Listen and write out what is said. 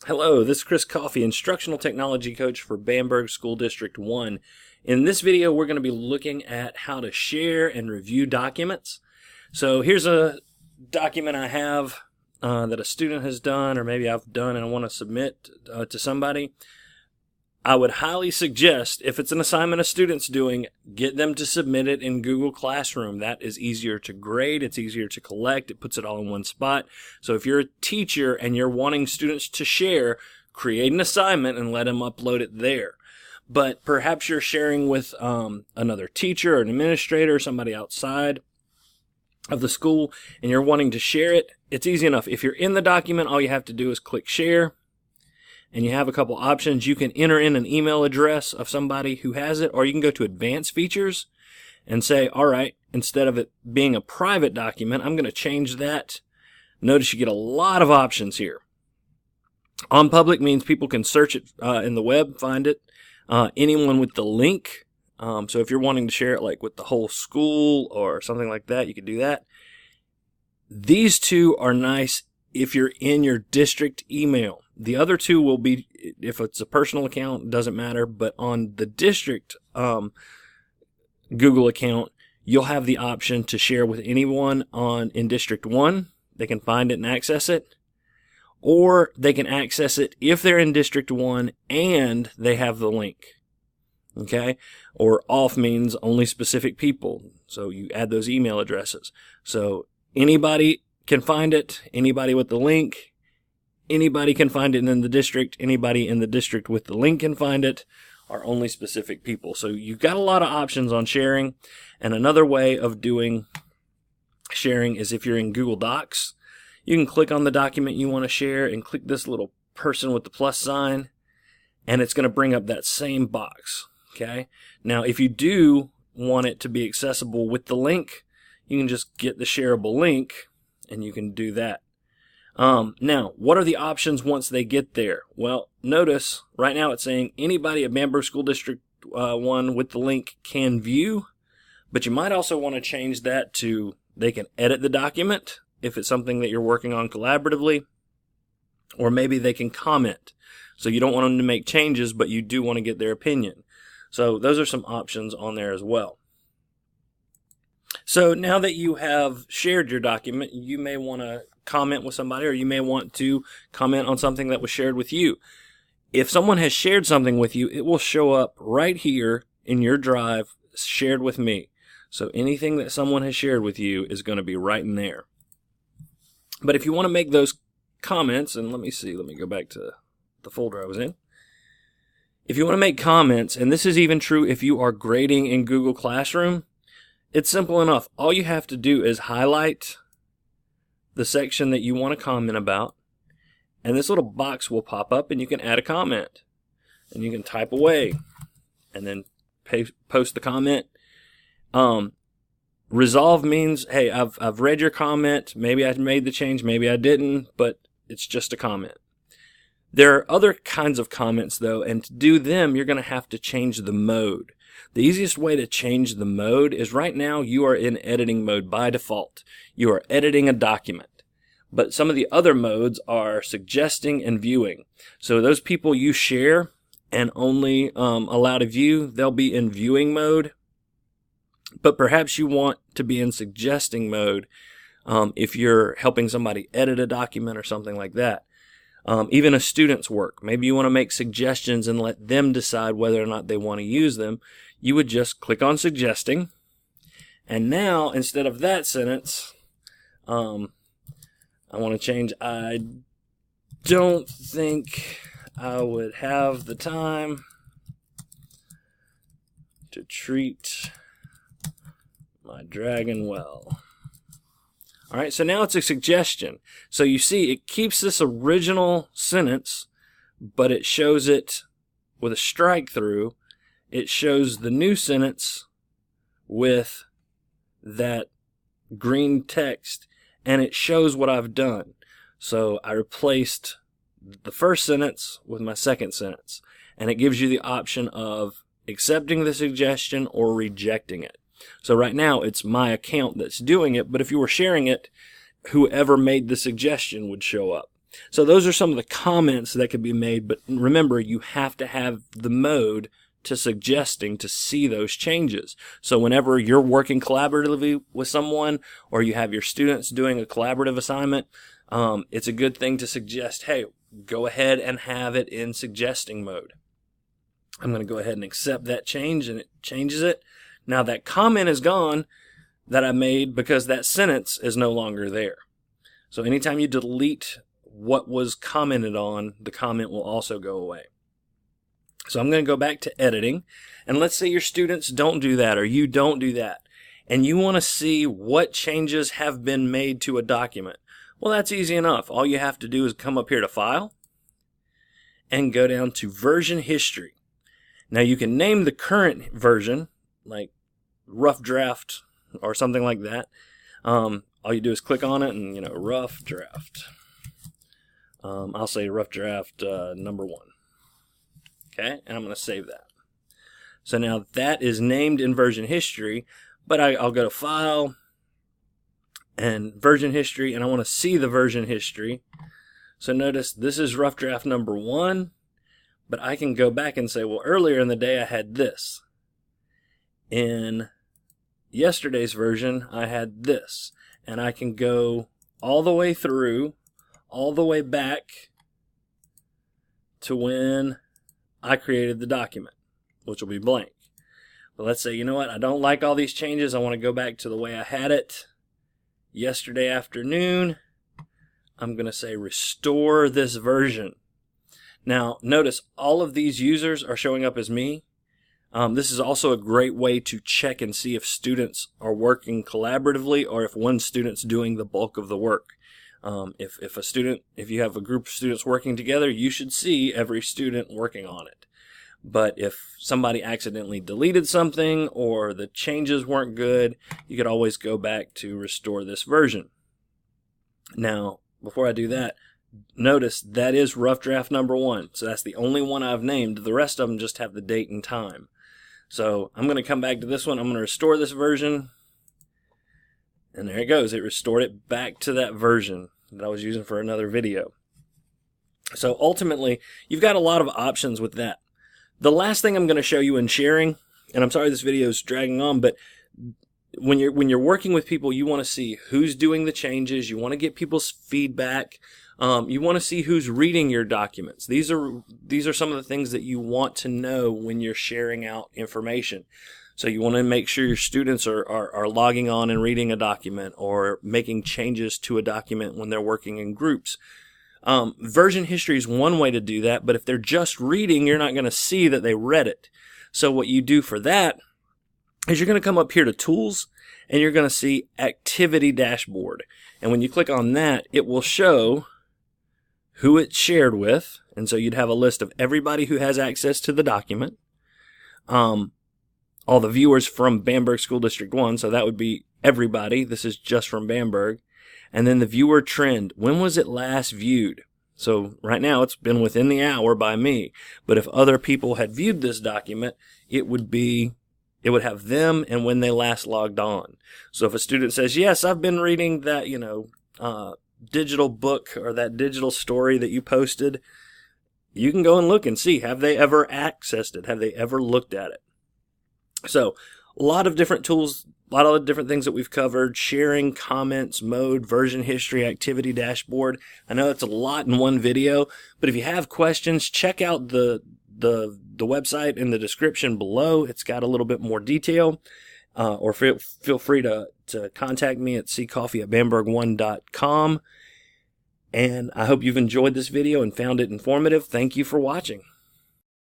Hello, this is Chris Coffey, Instructional Technology Coach for Bamberg School District 1. In this video, we're going to be looking at how to share and review documents. So here's a document I have that a student has done, or maybe I've done and I want to submit to somebody. I would highly suggest, if it's an assignment a student's doing, get them to submit it in Google Classroom. That is easier to grade, it's easier to collect, it puts it all in one spot. So if you're a teacher and you're wanting students to share, create an assignment and let them upload it there. But perhaps you're sharing with another teacher or an administrator or somebody outside of the school and you're wanting to share it. It's easy enough. If you're in the document, all you have to do is click share. And you have a couple options. You can enter in an email address of somebody who has it, or you can go to advanced features and say, all right, instead of it being a private document, I'm going to change that. Notice you get a lot of options here. On public means people can search it in the web, find it. Anyone with the link. So if you're wanting to share it like with the whole school or something like that, you can do that. These two are nice if you're in your district email. The other two will be, if it's a personal account, it doesn't matter, but on the district Google account, you'll have the option to share with anyone in District 1. They can find it and access it, or they can access it if they're in District 1 and they have the link. Okay? Or off means only specific people. So you add those email addresses. So anybody can find it, anybody with the link. Anybody can find it in the district. Anybody in the district with the link can find it, or only specific people. So you've got a lot of options on sharing. And another way of doing sharing is if you're in Google Docs, you can click on the document you want to share and click this little person with the plus sign, and it's going to bring up that same box. Okay. Now, if you do want it to be accessible with the link, you can just get the shareable link and you can do that. Now, what are the options once they get there? Well, notice right now it's saying anybody at Bamberg School District 1 with the link can view, but you might also want to change that to they can edit the document if it's something that you're working on collaboratively, or maybe they can comment. So you don't want them to make changes, but you do want to get their opinion. So those are some options on there as well. So now that you have shared your document, you may want to comment with somebody, or you may want to comment on something that was shared with you. If someone has shared something with you, it will show up right here in your drive, shared with me. So anything that someone has shared with you is going to be right in there. But if you want to make those comments, and let me go back to the folder I was in. If you want to make comments, and this is even true if you are grading in Google Classroom, it's simple enough. All you have to do is highlight the section that you want to comment about, and this little box will pop up and you can add a comment, and you can type away and then post the comment. Resolve means, hey, I've read your comment, maybe I made the change, maybe I didn't, but it's just a comment. There are other kinds of comments though, and to do them you're going to have to change the mode. The easiest way to change the mode is right now you are in editing mode by default. You are editing a document. But some of the other modes are suggesting and viewing. So those people you share and only allow to view, they'll be in viewing mode. But perhaps you want to be in suggesting mode if you're helping somebody edit a document or something like that. Even a student's work. Maybe you want to make suggestions and let them decide whether or not they want to use them. You would just click on suggesting. And now, instead of that sentence, I want to change, I don't think I would have the time to treat my dragon well. All right, so now it's a suggestion. So you see, it keeps this original sentence, but it shows it with a strike through. It shows the new sentence with that green text, and it shows what I've done. So I replaced the first sentence with my second sentence, and it gives you the option of accepting the suggestion or rejecting it. So right now it's my account that's doing it, but if you were sharing it, whoever made the suggestion would show up. So those are some of the comments that could be made, but remember, you have to have the mode to suggesting to see those changes. So whenever you're working collaboratively with someone, or you have your students doing a collaborative assignment, it's a good thing to suggest, hey, go ahead and have it in suggesting mode. I'm going to go ahead and accept that change, and it changes it. Now that comment is gone that I made because that sentence is no longer there. So anytime you delete what was commented on, the comment will also go away. So I'm going to go back to editing, and let's say your students don't do that, or you don't do that, and you want to see what changes have been made to a document. Well, that's easy enough. All you have to do is come up here to File and go down to Version History. Now you can name the current version, like Rough Draft or something like that. All you do is click on it and, Rough Draft. I'll say Rough Draft number 1. Okay, and I'm going to save that. So now that is named in Version History, but I'll go to File and Version History, and I want to see the version history. So notice this is Rough Draft number 1, but I can go back and say, well, earlier in the day I had this. In yesterday's version, I had this. And I can go all the way through, all the way back to when I created the document, which will be blank. But let's say, you know what, I don't like all these changes. I want to go back to the way I had it yesterday afternoon. I'm going to say restore this version. Now, notice all of these users are showing up as me. This is also a great way to check and see if students are working collaboratively or if one student's doing the bulk of the work. If you have a group of students working together, you should see every student working on it. But if somebody accidentally deleted something or the changes weren't good, you could always go back to restore this version. Now, before I do that, notice that is Rough Draft number 1. So that's the only one I've named. The rest of them just have the date and time. So I'm going to come back to this one. I'm going to restore this version. And there it goes. It restored it back to that version that I was using for another video. So ultimately, you've got a lot of options with that. The last thing I'm going to show you in sharing, and I'm sorry this video is dragging on, but when you're working with people, you want to see who's doing the changes. You want to get people's feedback. You want to see who's reading your documents. These are some of the things that you want to know when you're sharing out information. So you want to make sure your students are logging on and reading a document or making changes to a document when they're working in groups. Version history is one way to do that, but if they're just reading, you're not going to see that they read it. So what you do for that is you're going to come up here to Tools, and you're going to see Activity Dashboard. And when you click on that, it will show who it's shared with. And so you'd have a list of everybody who has access to the document. All the viewers from Bamberg School District 1, so that would be everybody. This is just from Bamberg. And then the viewer trend. When was it last viewed? So right now it's been within the hour by me. But if other people had viewed this document, it would have them and when they last logged on. So if a student says, yes, I've been reading that, digital book or that digital story that you posted, you can go and look and see, have they ever accessed it? Have they ever looked at it? So a lot of different tools, a lot of different things that we've covered: sharing, comments, mode, version history, activity dashboard. I know it's a lot in one video, but if you have questions, check out the website in the description below. It's got a little bit more detail. Or feel free to contact me at ccoffee@bamberg1.com. And I hope you've enjoyed this video and found it informative. Thank you for watching.